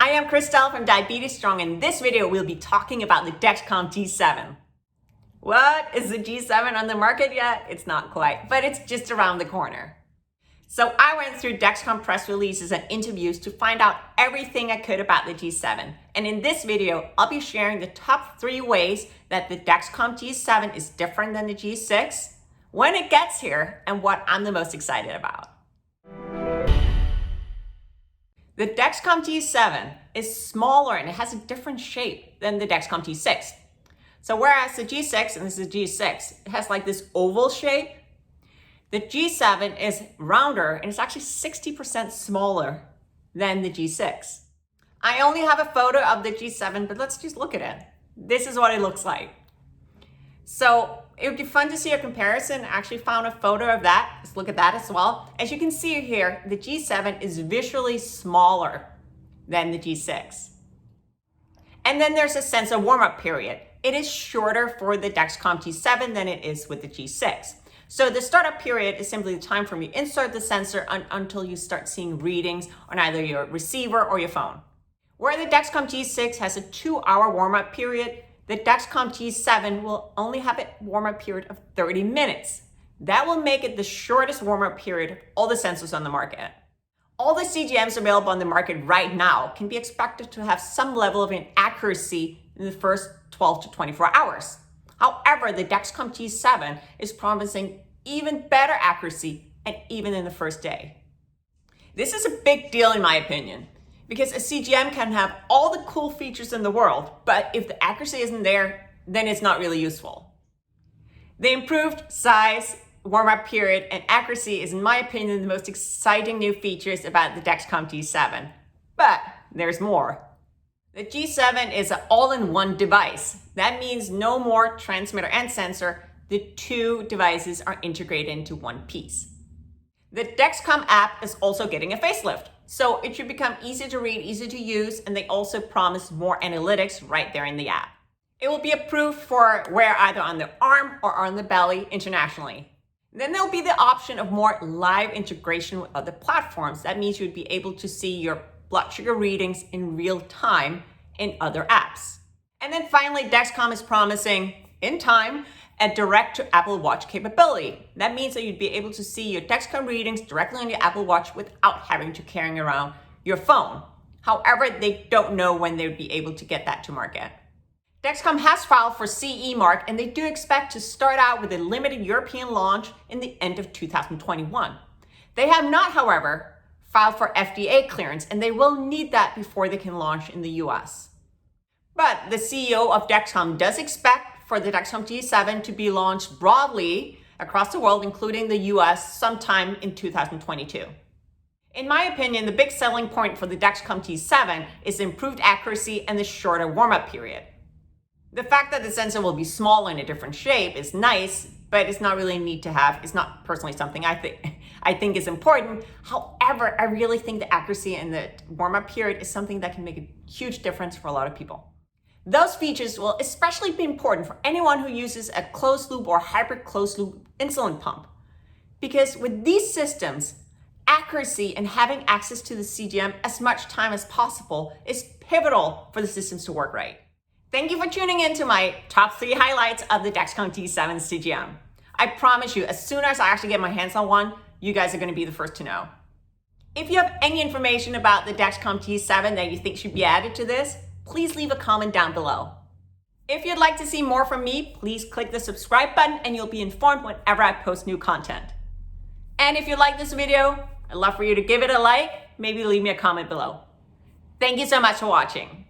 I am Christelle from Diabetes Strong, and in this video we'll be talking about the Dexcom G7. What? Is the G7 on the market yet? It's not quite, but it's just around the corner. So I went through Dexcom press releases and interviews to find out everything I could about the G7. And in this video, I'll be sharing the top 3 ways that the Dexcom G7 is different than the G6, when it gets here, and what I'm the most excited about. The Dexcom G7 is smaller and it has a different shape than the Dexcom G6. So whereas the G6, and this is the G6, it has like this oval shape, the G7 is rounder and it's actually 60% smaller than the G6. I only have a photo of the G7, but let's just look at it. This is what it looks like. So it would be fun to see a comparison. I actually found a photo of that. Let's look at that as well. As you can see here, the G7 is visually smaller than the G6. And then there's a sensor warm-up period. It is shorter for the Dexcom G7 than it is with the G6. So the startup period is simply the time from you insert the sensor until you start seeing readings on either your receiver or your phone. Where the Dexcom G6 has a 2-hour warm-up period, the Dexcom G7 will only have a warm-up period of 30 minutes. That will make it the shortest warm-up period of all the sensors on the market. All the CGMs available on the market right now can be expected to have some level of inaccuracy in the first 12 to 24 hours. However, the Dexcom G7 is promising even better accuracy and even in the first day. This is a big deal in my opinion, because a CGM can have all the cool features in the world, but if the accuracy isn't there, then it's not really useful. The improved size, warm-up period, and accuracy is, in my opinion, the most exciting new features about the Dexcom G7. But there's more. The G7 is an all-in-one device. That means no more transmitter and sensor. The 2 devices are integrated into one piece. The Dexcom app is also getting a facelift, so it should become easy to read, easy to use, and they also promise more analytics right there in the app. It will be approved for wear either on the arm or on the belly internationally. Then there'll be the option of more live integration with other platforms. That means you'd be able to see your blood sugar readings in real time in other apps. And then finally, Dexcom is promising, in time, a direct to Apple Watch capability. That means that you'd be able to see your Dexcom readings directly on your Apple Watch without having to carry around your phone. However, they don't know when they would be able to get that to market. Dexcom has filed for CE mark, and they do expect to start out with a limited European launch in the end of 2021. They have not, however, filed for FDA clearance, and they will need that before they can launch in the US. But the CEO of Dexcom does expect for the Dexcom G7 to be launched broadly across the world, including the US, sometime in 2022. In my opinion, the big selling point for the Dexcom G7 is improved accuracy and the shorter warm-up period. The fact that the sensor will be smaller in a different shape is nice, but it's not really neat to have. It's not personally something I think is important. However, I really think the accuracy and the warm-up period is something that can make a huge difference for a lot of people. Those features will especially be important for anyone who uses a closed loop or hybrid closed loop insulin pump. Because with these systems, accuracy and having access to the CGM as much time as possible is pivotal for the systems to work right. Thank you for tuning in to my top 3 highlights of the Dexcom G7 CGM. I promise you, as soon as I actually get my hands on one, you guys are going to be the first to know. If you have any information about the Dexcom G7 that you think should be added to this, please leave a comment down below. If you'd like to see more from me, please click the subscribe button and you'll be informed whenever I post new content. And if you like this video, I'd love for you to give it a like, maybe leave me a comment below. Thank you so much for watching.